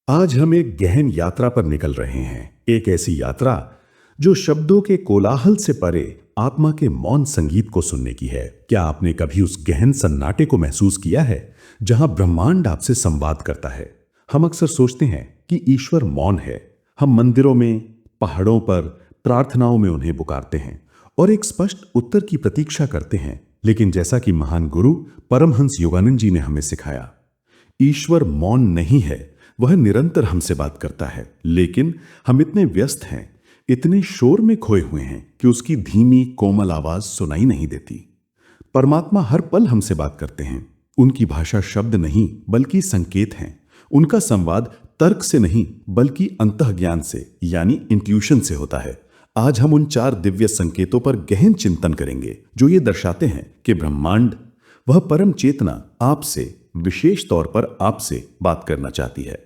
आज हम एक गहन यात्रा पर निकल रहे हैं। एक ऐसी यात्रा जो शब्दों के कोलाहल से परे आत्मा के मौन संगीत को सुनने की है। क्या आपने कभी उस गहन सन्नाटे को महसूस किया है जहां ब्रह्मांड आपसे संवाद करता है? हम अक्सर सोचते हैं कि ईश्वर मौन है। हम मंदिरों में, पहाड़ों पर, प्रार्थनाओं में उन्हें पुकारते हैं और एक स्पष्ट उत्तर की प्रतीक्षा करते हैं। लेकिन जैसा कि महान गुरु परमहंस योगानंद जी ने हमें सिखाया, ईश्वर मौन नहीं है, वह निरंतर हमसे बात करता है। लेकिन हम इतने व्यस्त हैं, इतने शोर में खोए हुए हैं कि उसकी धीमी कोमल आवाज सुनाई नहीं देती। परमात्मा हर पल हमसे बात करते हैं। उनकी भाषा शब्द नहीं बल्कि संकेत हैं। उनका संवाद तर्क से नहीं बल्कि अंतःज्ञान से यानी इंट्यूशन से होता है। आज हम उन 4 दिव्य संकेतों पर गहन चिंतन करेंगे जो ये दर्शाते हैं कि ब्रह्मांड, वह परम चेतना आपसे, विशेष तौर पर आपसे बात करना चाहती है।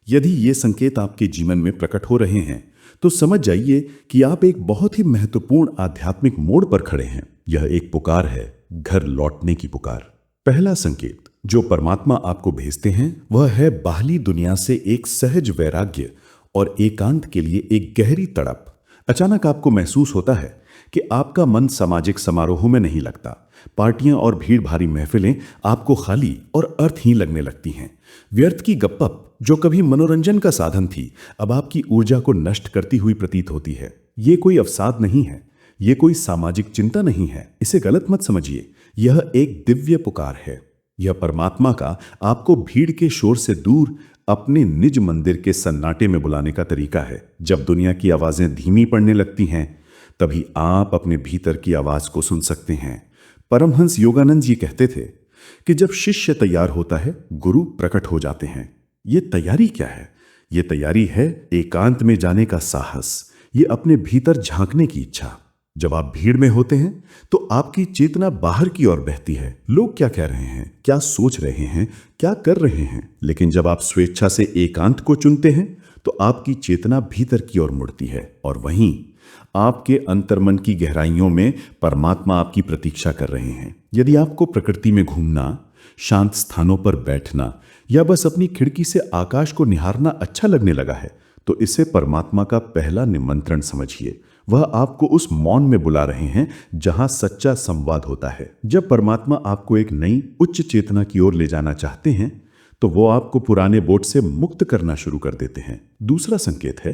यदि ये संकेत आपके जीवन में प्रकट हो रहे हैं तो समझ जाइए कि आप एक बहुत ही महत्वपूर्ण आध्यात्मिक मोड़ पर खड़े हैं। यह एक पुकार है, घर लौटने की पुकार। पहला संकेत जो परमात्मा आपको भेजते हैं वह है बाहरी दुनिया से एक सहज वैराग्य और एकांत के लिए एक गहरी तड़प। अचानक आपको महसूस होता है कि आपका मन सामाजिक समारोहों में नहीं लगता। पार्टियां और भीड़ भारी महफिलें आपको खाली और अर्थहीन लगने लगती हैं। व्यर्थ की गप्पप जो कभी मनोरंजन का साधन थी, अब आपकी ऊर्जा को नष्ट करती हुई प्रतीत होती है। ये कोई अवसाद नहीं है, ये कोई सामाजिक चिंता नहीं है। इसे गलत मत समझिए, यह एक दिव्य पुकार है। यह परमात्मा का आपको भीड़ के शोर से दूर अपने निज मंदिर के सन्नाटे में बुलाने का तरीका है। जब दुनिया की आवाजें धीमी पड़ने लगती हैं, तभी आप अपने भीतर की आवाज को सुन सकते हैं। परमहंस योगानंद जी कहते थे कि जब शिष्य तैयार होता है, गुरु प्रकट हो जाते हैं। ये तैयारी क्या है? ये तैयारी है एकांत में जाने का साहस, ये अपने भीतर झांकने की इच्छा। जब आप भीड़ में होते हैं तो आपकी चेतना बाहर की ओर बहती है। लोग क्या कह रहे हैं, क्या सोच रहे हैं, क्या कर रहे हैं। लेकिन जब आप स्वेच्छा से एकांत को चुनते हैं तो आपकी चेतना भीतर की ओर मुड़ती है और वहीं आपके अंतर्मन की गहराइयों में परमात्मा आपकी प्रतीक्षा कर रहे हैं। यदि आपको प्रकृति में घूमना, शांत स्थानों पर बैठना या बस अपनी खिड़की से आकाश को निहारना अच्छा लगने लगा है तो इसे परमात्मा का पहला निमंत्रण समझिए। वह आपको उस मौन में बुला रहे हैं जहां सच्चा संवाद होता है। जब परमात्मा आपको एक नई उच्च चेतना की ओर ले जाना चाहते हैं तो वो आपको पुराने बोझ से मुक्त करना शुरू कर देते हैं। दूसरा संकेत है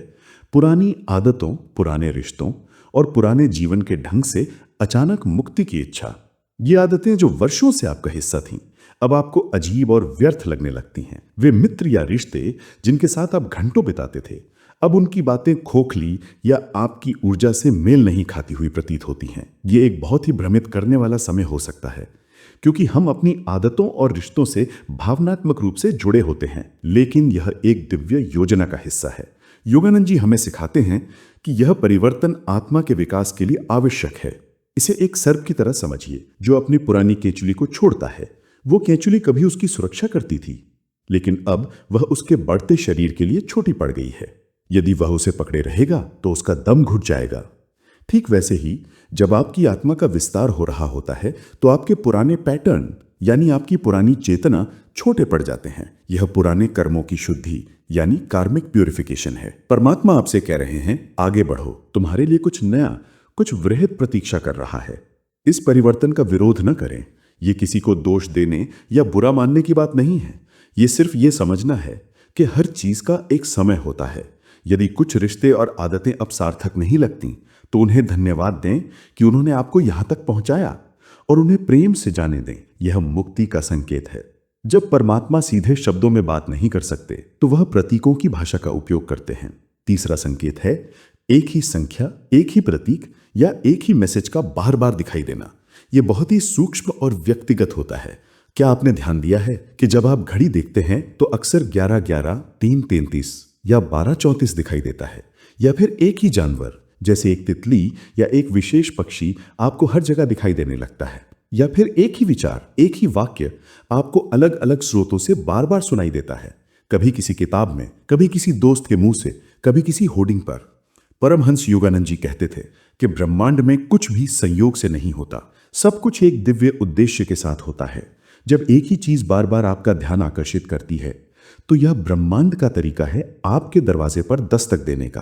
पुरानी आदतों, पुराने रिश्तों और पुराने जीवन के ढंग से अचानक मुक्ति की इच्छा। ये आदतें जो वर्षों से आपका हिस्सा थीं, अब आपको अजीब और व्यर्थ लगने लगती हैं। वे मित्र या रिश्ते जिनके साथ आप घंटों बिताते थे, अब उनकी बातें खोखली या आपकी ऊर्जा से मेल नहीं खाती हुई प्रतीत होती हैं। ये एक बहुत ही भ्रमित करने वाला समय हो सकता है क्योंकि हम अपनी आदतों और रिश्तों से भावनात्मक रूप से जुड़े होते हैं, लेकिन यह एक दिव्य योजना का हिस्सा है। योगानंद जी हमें सिखाते हैं कि यह परिवर्तन आत्मा के विकास के लिए आवश्यक है। इसे एक सर्प की तरह समझिए जो अपनी पुरानी केंचुली को छोड़ता है। वो केंचुली कभी उसकी सुरक्षा करती थी, लेकिन अब वह उसके बढ़ते शरीर के लिए छोटी पड़ गई है। यदि वह उसे पकड़े रहेगा तो उसका दम घुट जाएगा। ठीक वैसे ही जब आपकी आत्मा का विस्तार हो रहा होता है तो आपके पुराने पैटर्न यानी आपकी पुरानी चेतना छोटे पड़ जाते हैं। यह पुराने कर्मों की शुद्धि यानी कार्मिक प्यूरिफिकेशन है। परमात्मा आपसे कह रहे हैं, आगे बढ़ो, तुम्हारे लिए कुछ नया, कुछ वृहद प्रतीक्षा कर रहा है। इस परिवर्तन का विरोध न करें। ये किसी को दोष देने या बुरा मानने की बात नहीं है। ये सिर्फ ये समझना है कि हर चीज का एक समय होता है। यदि कुछ रिश्ते और आदतें अब सार्थक नहीं लगती तो उन्हें धन्यवाद दें कि उन्होंने आपको यहां तक पहुंचाया और उन्हें प्रेम से जाने दें। यह मुक्ति का संकेत है। जब परमात्मा सीधे शब्दों में बात नहीं कर सकते तो वह प्रतीकों की भाषा का उपयोग करते हैं। तीसरा संकेत है एक ही संख्या, एक ही प्रतीक या एक ही मैसेज का बार बार दिखाई देना। यह बहुत ही सूक्ष्म और व्यक्तिगत होता है। क्या आपने ध्यान दिया है कि जब आप घड़ी देखते हैं तो अक्सर 11:11, 3:33 या 12:34 दिखाई देता है, या फिर एक ही जानवर जैसे एक तितली या एक विशेष पक्षी आपको हर जगह दिखाई देने लगता है, या फिर एक ही विचार, एक ही वाक्य आपको अलग अलग स्रोतों से बार बार सुनाई देता है। कभी किसी किताब में, कभी किसी दोस्त के मुंह से, कभी किसी होर्डिंग पर। परमहंस योगानंद जी कहते थे कि ब्रह्मांड में कुछ भी संयोग से नहीं होता, सब कुछ एक दिव्य उद्देश्य के साथ होता है। जब एक ही चीज बार बार आपका ध्यान आकर्षित करती है तो यह ब्रह्मांड का तरीका है आपके दरवाजे पर दस्तक देने का।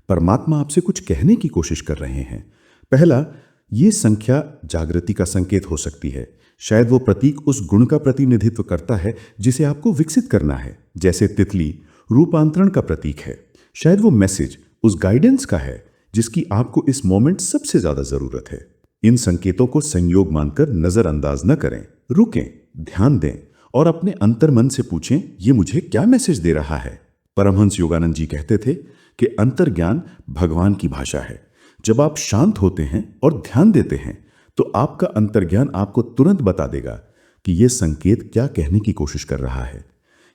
परमात्मा आपसे कुछ कहने की कोशिश कर रहे हैं। पहला, ये संख्या जागृति का संकेत हो सकती है। शायद वो प्रतीक उस गुण का प्रतिनिधित्व करता है जिसे आपको विकसित करना है। जैसे तितली रूपांतरण का प्रतीक है। शायद वो मैसेज उस गाइडेंस का है जिसकी आपको इस मोमेंट सबसे ज्यादा जरूरत है। इन संकेतों को संयोग मानकर नजरअंदाज न करें। रुकें, ध्यान दें और अपने अंतर्मन से पूछें, ये मुझे क्या मैसेज दे रहा है। परमहंस योगानंद जी कहते थे कि अंतर्ज्ञान भगवान की भाषा है। जब आप शांत होते हैं और ध्यान देते हैं तो आपका अंतर्ज्ञान आपको तुरंत बता देगा कि यह संकेत क्या कहने की कोशिश कर रहा है।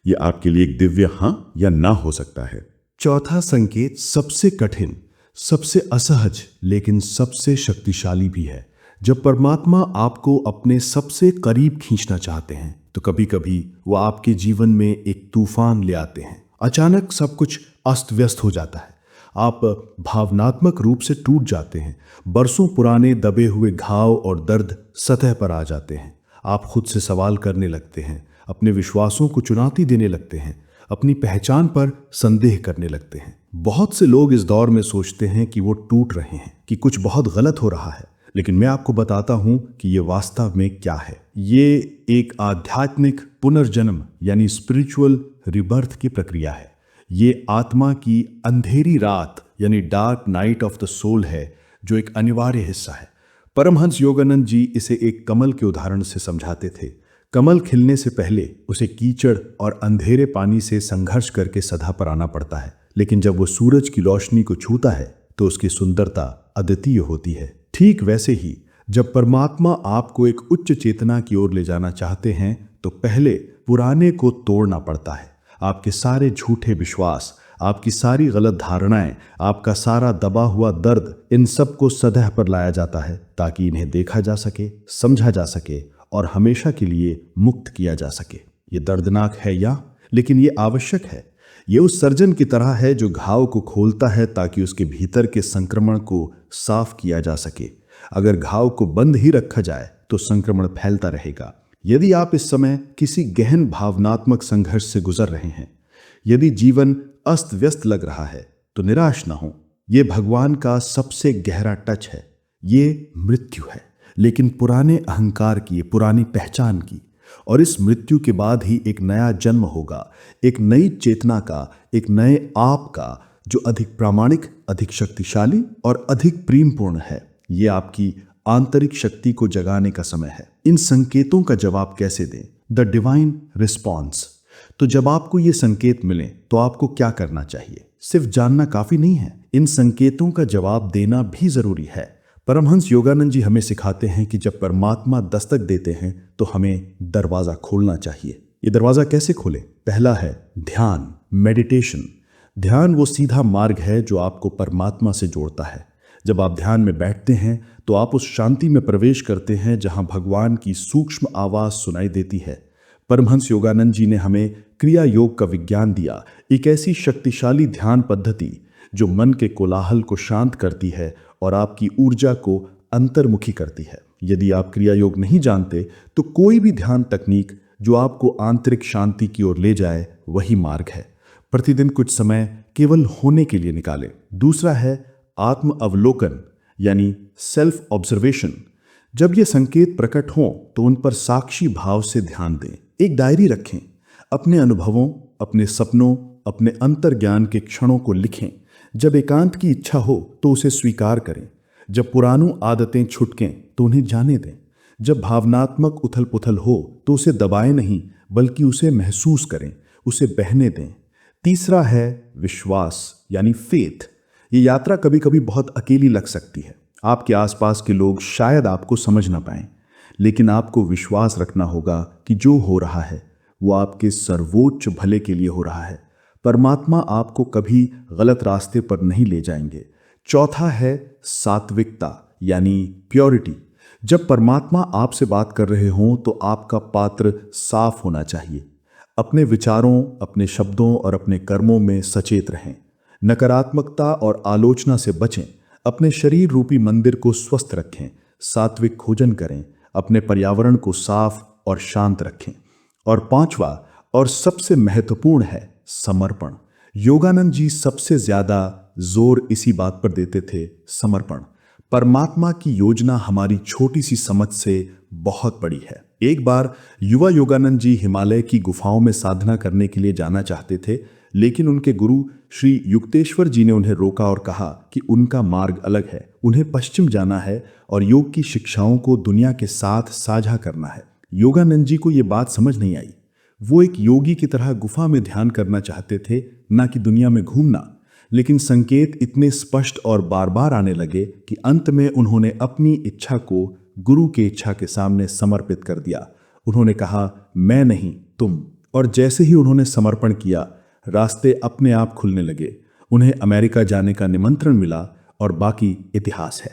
यह आपके लिए एक दिव्य हां या ना हो सकता है। चौथा संकेत सबसे कठिन, सबसे असहज लेकिन सबसे शक्तिशाली भी है। जब परमात्मा आपको अपने सबसे करीब खींचना चाहते हैं तो कभी कभी वो आपके जीवन में एक तूफान ले आते हैं। अचानक सब कुछ अस्त व्यस्त हो जाता है। आप भावनात्मक रूप से टूट जाते हैं। बरसों पुराने दबे हुए घाव और दर्द सतह पर आ जाते हैं। आप खुद से सवाल करने लगते हैं, अपने विश्वासों को चुनौती देने लगते हैं, अपनी पहचान पर संदेह करने लगते हैं। बहुत से लोग इस दौर में सोचते हैं कि वो टूट रहे हैं, कि कुछ बहुत गलत हो रहा है, लेकिन मैं आपको बताता हूं कि ये वास्तव में क्या है। ये एक आध्यात्मिक पुनर्जन्म यानी स्पिरिचुअल रिबर्थ की प्रक्रिया है। ये आत्मा की अंधेरी रात यानी dark night of the soul है, जो एक अनिवार्य हिस्सा है। परमहंस योगानंद जी इसे एक कमल के उदाहरण से समझाते थे। कमल खिलने से पहले उसे कीचड़ और अंधेरे पानी से संघर्ष करके सदा पर आना पड़ता है, लेकिन जब वो सूरज की रोशनी को छूता है तो उसकी सुंदरता अद्वितीय होती है। ठीक वैसे ही जब परमात्मा आपको एक उच्च चेतना की ओर ले जाना चाहते हैं तो पहले पुराने को तोड़ना पड़ता है। आपके सारे झूठे विश्वास, आपकी सारी गलत धारणाएं, आपका सारा दबा हुआ दर्द, इन सब को सतह पर लाया जाता है ताकि इन्हें देखा जा सके, समझा जा सके और हमेशा के लिए मुक्त किया जा सके। ये दर्दनाक है लेकिन ये आवश्यक है। ये उस सर्जन की तरह है जो घाव को खोलता है ताकि उसके भीतर के संक्रमण को साफ किया जा सके। अगर घाव को बंद ही रखा जाए तो संक्रमण फैलता रहेगा। यदि आप इस समय किसी गहन भावनात्मक संघर्ष से गुजर रहे हैं, यदि जीवन अस्त व्यस्त लग रहा है, तो निराश ना हो। ये भगवान का सबसे गहरा टच है। ये मृत्यु है, लेकिन पुराने अहंकार की, पुरानी पहचान की। और इस मृत्यु के बाद ही एक नया जन्म होगा, एक नई चेतना का, एक नए आप का, जो अधिक प्रामाणिक, अधिक शक्तिशाली और अधिक प्रेमपूर्ण है। ये आपकी आंतरिक शक्ति को जगाने का समय है। इन संकेतों का जवाब कैसे दें? The divine response. तो जब आपको ये संकेत मिले तो आपको क्या करना चाहिए? सिर्फ जानना काफी नहीं है, इन संकेतों का जवाब देना भी जरूरी है। परमहंस योगानंद जी हमें सिखाते हैं कि जब परमात्मा दस्तक देते हैं तो हमें दरवाजा खोलना चाहिए। ये दरवाजा कैसे खोले? पहला है ध्यान, मेडिटेशन। ध्यान वो सीधा मार्ग है जो आपको परमात्मा से जोड़ता है। जब आप ध्यान में बैठते हैं तो आप उस शांति में प्रवेश करते हैं जहां भगवान की सूक्ष्म आवाज सुनाई देती है। परमहंस योगानंद जी ने हमें क्रिया योग का विज्ञान दिया, एक ऐसी शक्तिशाली ध्यान पद्धति जो मन के कोलाहल को शांत करती है और आपकी ऊर्जा को अंतर्मुखी करती है। यदि आप क्रिया योग नहीं जानते तो कोई भी ध्यान तकनीक जो आपको आंतरिक शांति की ओर ले जाए वही मार्ग है। प्रतिदिन कुछ समय केवल होने के लिए निकालें। दूसरा है आत्म अवलोकन यानी सेल्फ ऑब्जर्वेशन। जब ये संकेत प्रकट हों तो उन पर साक्षी भाव से ध्यान दें। एक डायरी रखें, अपने अनुभवों, अपने सपनों, अपने अंतर्ज्ञान के क्षणों को लिखें। जब एकांत की इच्छा हो तो उसे स्वीकार करें। जब पुरानी आदतें छुटकें तो उन्हें जाने दें। जब भावनात्मक उथल पुथल हो तो उसे दबाएं नहीं, बल्कि उसे महसूस करें, उसे बहने दें। तीसरा है विश्वास यानी फेथ। ये यात्रा कभी कभी बहुत अकेली लग सकती है। आपके आसपास के लोग शायद आपको समझ ना पाएं, लेकिन आपको विश्वास रखना होगा कि जो हो रहा है वो आपके सर्वोच्च भले के लिए हो रहा है। परमात्मा आपको कभी गलत रास्ते पर नहीं ले जाएंगे। चौथा है सात्विकता यानी प्योरिटी। जब परमात्मा आपसे बात कर रहे हों तो आपका पात्र साफ होना चाहिए। अपने विचारों, अपने शब्दों और अपने कर्मों में सचेत रहें। नकारात्मकता और आलोचना से बचें। अपने शरीर रूपी मंदिर को स्वस्थ रखें। सात्विक भोजन करें। अपने पर्यावरण को साफ और शांत रखें। और पांचवा, और सबसे महत्वपूर्ण है समर्पण। योगानंद जी सबसे ज्यादा जोर इसी बात पर देते थे, समर्पण। परमात्मा की योजना हमारी छोटी सी समझ से बहुत बड़ी है। एक बार युवा योगानंद जी हिमालय की गुफाओं में साधना करने के लिए जाना चाहते थे, लेकिन उनके गुरु श्री युक्तेश्वर जी ने उन्हें रोका और कहा कि उनका मार्ग अलग है, उन्हें पश्चिम जाना है और योग की शिक्षाओं को दुनिया के साथ साझा करना है। योगानंद जी को ये बात समझ नहीं आई। वो एक योगी की तरह गुफा में ध्यान करना चाहते थे, ना कि दुनिया में घूमना। लेकिन संकेत इतने स्पष्ट और बार बार आने लगे कि अंत में उन्होंने अपनी इच्छा को गुरु की इच्छा के सामने समर्पित कर दिया। उन्होंने कहा, मैं नहीं तुम। और जैसे ही उन्होंने समर्पण किया, रास्ते अपने आप खुलने लगे। उन्हें अमेरिका जाने का निमंत्रण मिला और बाकी इतिहास है।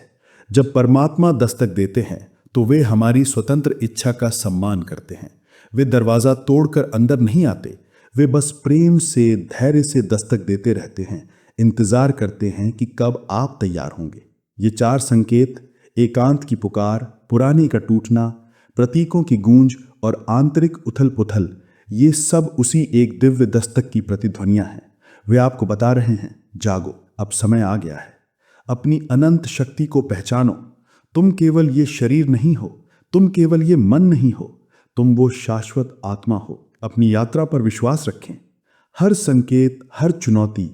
जब परमात्मा दस्तक देते हैं तो वे हमारी स्वतंत्र इच्छा का सम्मान करते हैं। वे दरवाजा तोड़कर अंदर नहीं आते, वे बस प्रेम से, धैर्य से दस्तक देते रहते हैं, इंतजार करते हैं कि कब आप तैयार होंगे। ये 4 संकेत, एकांत की पुकार, पुराने का टूटना, प्रतीकों की गूंज और आंतरिक उथल पुथल, ये सब उसी एक दिव्य दस्तक की प्रतिध्वनियां हैं। वे आपको बता रहे हैं, जागो, अब समय आ गया है। अपनी अनंत शक्ति को पहचानो। तुम केवल ये शरीर नहीं हो, तुम केवल ये मन नहीं हो, तुम वो शाश्वत आत्मा हो। अपनी यात्रा पर विश्वास रखें। हर संकेत, हर चुनौती,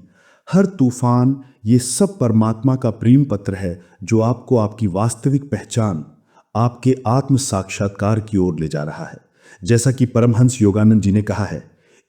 हर तूफान, ये सब परमात्मा का प्रेम पत्र है जो आपको आपकी वास्तविक पहचान, आपके आत्म साक्षात्कार की ओर ले जा रहा है। जैसा कि परमहंस योगानंद जी ने कहा है,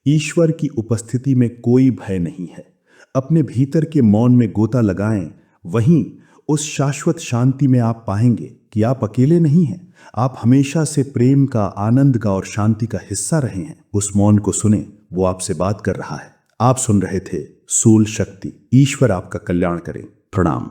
ईश्वर की उपस्थिति में कोई भय नहीं है। अपने भीतर के मौन में गोता लगाएं, वहीं उस शाश्वत शांति में आप पाएंगे कि आप अकेले नहीं हैं। आप हमेशा से प्रेम का, आनंद का और शांति का हिस्सा रहे हैं। उस मौन को सुने, वो आपसे बात कर रहा है। आप सुन रहे थे सूल शक्ति। ईश्वर आपका कल्याण करें। प्रणाम।